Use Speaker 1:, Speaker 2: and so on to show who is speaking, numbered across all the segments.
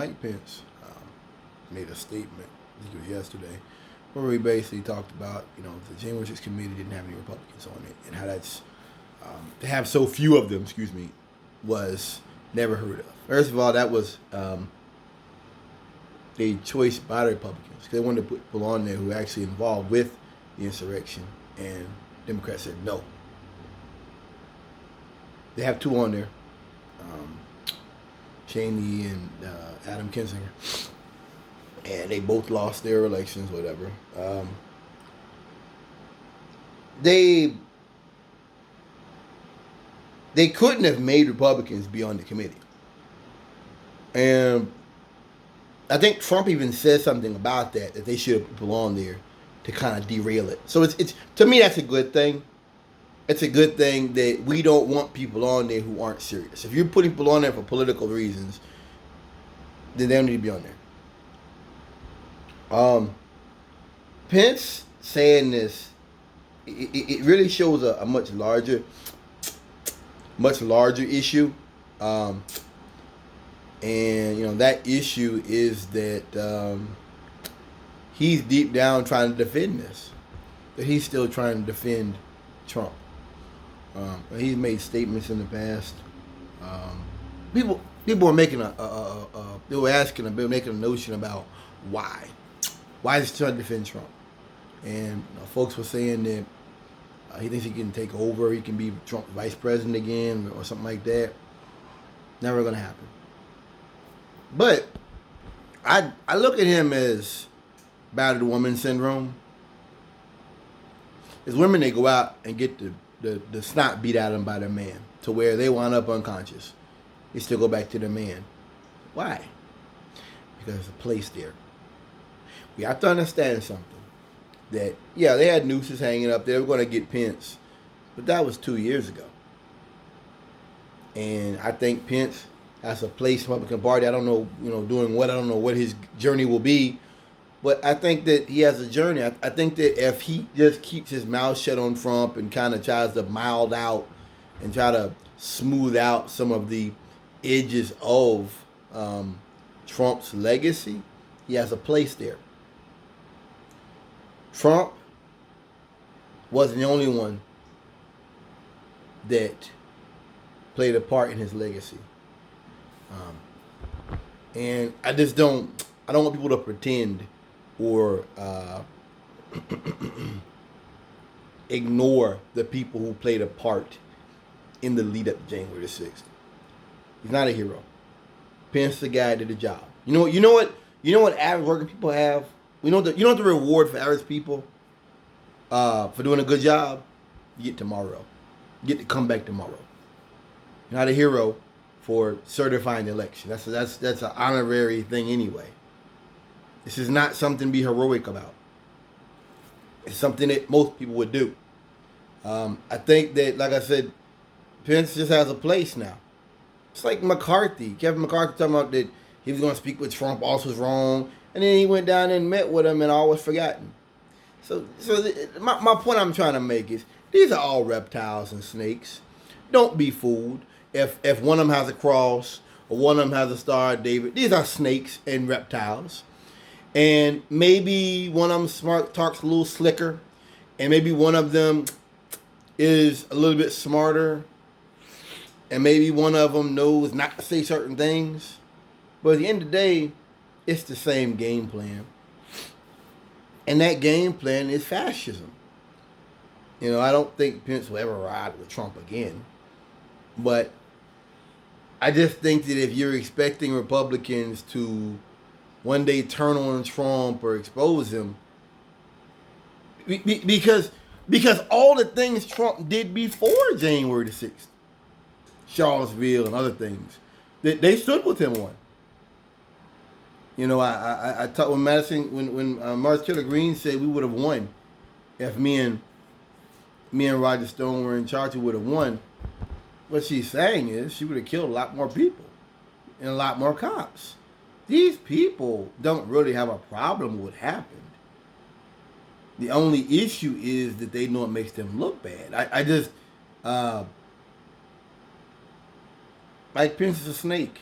Speaker 1: Mike Pence made a statement, I think it was yesterday, where he basically talked about, the January 6th committee didn't have any Republicans on it, and how that's, to have so few of them, was never heard of. First of all, that was a choice by the Republicans, because they wanted to put people on there who were actually involved with the insurrection, and Democrats said no. They have two on there, Cheney and Adam Kinzinger, and they both lost their elections, whatever. They couldn't have made Republicans be on the committee. And I think Trump even said something about that they should have people on there to kind of derail it. So it's to me, that's a good thing. It's a good thing that we don't want people on there who aren't serious. If you're putting people on there for political reasons, then they don't need to be on there. Pence saying this, it really shows a much larger issue. And that issue is that he's deep down trying to defend this. That he's still trying to defend Trump. He's made statements in the past. People were making making a notion about why is he trying to defend Trump, and folks were saying that he thinks he can take over, he can be Trump vice president again or something like that. Never gonna happen. But I look at him as battered woman syndrome. It's women, they go out and get the snot beat out of them by their man to where they wind up unconscious. They still go back to their man. Why? Because there's a place there. We have to understand something. That, yeah, they had nooses hanging up. They were going to get Pence. But that was 2 years ago. And I think Pence has a place in the Republican Party. I don't know, doing what. I don't know what his journey will be. But I think that he has a journey. I think that if he just keeps his mouth shut on Trump and kind of tries to mild out and try to smooth out some of the edges of Trump's legacy, he has a place there. Trump wasn't the only one that played a part in his legacy. And I don't want people to pretend or ignore the people who played a part in the lead up to January the 6th. He's not a hero. Pence the guy did the job. You know what average working people have? You know what the reward for average people for doing a good job? You get tomorrow. You get to come back tomorrow. You're not a hero for certifying the election. That's an honorary thing anyway. This is not something to be heroic about. It's something that most people would do. I think that, like I said, Pence just has a place now. It's like McCarthy. Kevin McCarthy talking about that he was going to speak with Trump, also was wrong. And then he went down and met with him and all was forgotten. So my point I'm trying to make is these are all reptiles and snakes. Don't be fooled. If one of them has a cross or one of them has a Star of David, these are snakes and reptiles. And maybe one of them talks a little slicker, and maybe one of them is a little bit smarter, and maybe one of them knows not to say certain things. But at the end of the day, it's the same game plan. And that game plan is fascism. I don't think Pence will ever ride with Trump again. But I just think that if you're expecting Republicans to one day turn on Trump or expose him, because all the things Trump did before January the 6th, Charlottesville and other things, they stood with him on. I talked with Madison when Marjorie Taylor Greene said we would have won if me and Roger Stone were in charge. We would have won. What she's saying is she would have killed a lot more people and a lot more cops. These people don't really have a problem with what happened. The only issue is that they know it makes them look bad. Mike Pence is a snake.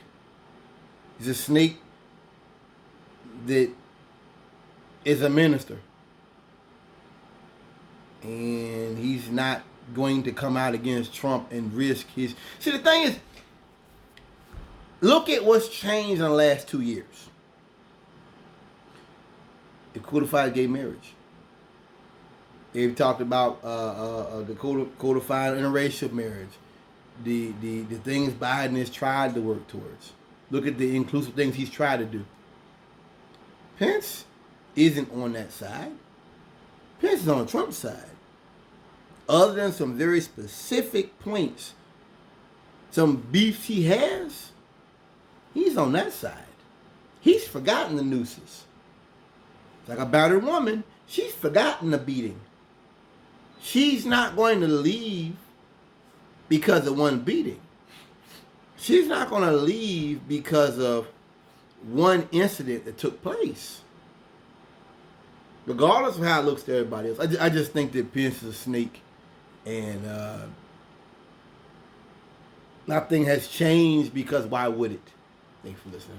Speaker 1: He's a snake that is a minister. And he's not going to come out against Trump and risk his... See, the thing is, look at what's changed in the last 2 years. The codified gay marriage. They've talked about the codified interracial marriage. The things Biden has tried to work towards. Look at the inclusive things he's tried to do. Pence isn't on that side. Pence is on Trump's side. Other than some very specific points, some beefs he has, he's on that side. He's forgotten the nooses. It's like a battered woman. She's forgotten the beating. She's not going to leave because of one beating. She's not going to leave because of one incident that took place. Regardless of how it looks to everybody else. I just think that Pence is a snake. And nothing has changed because why would it? Thanks for listening.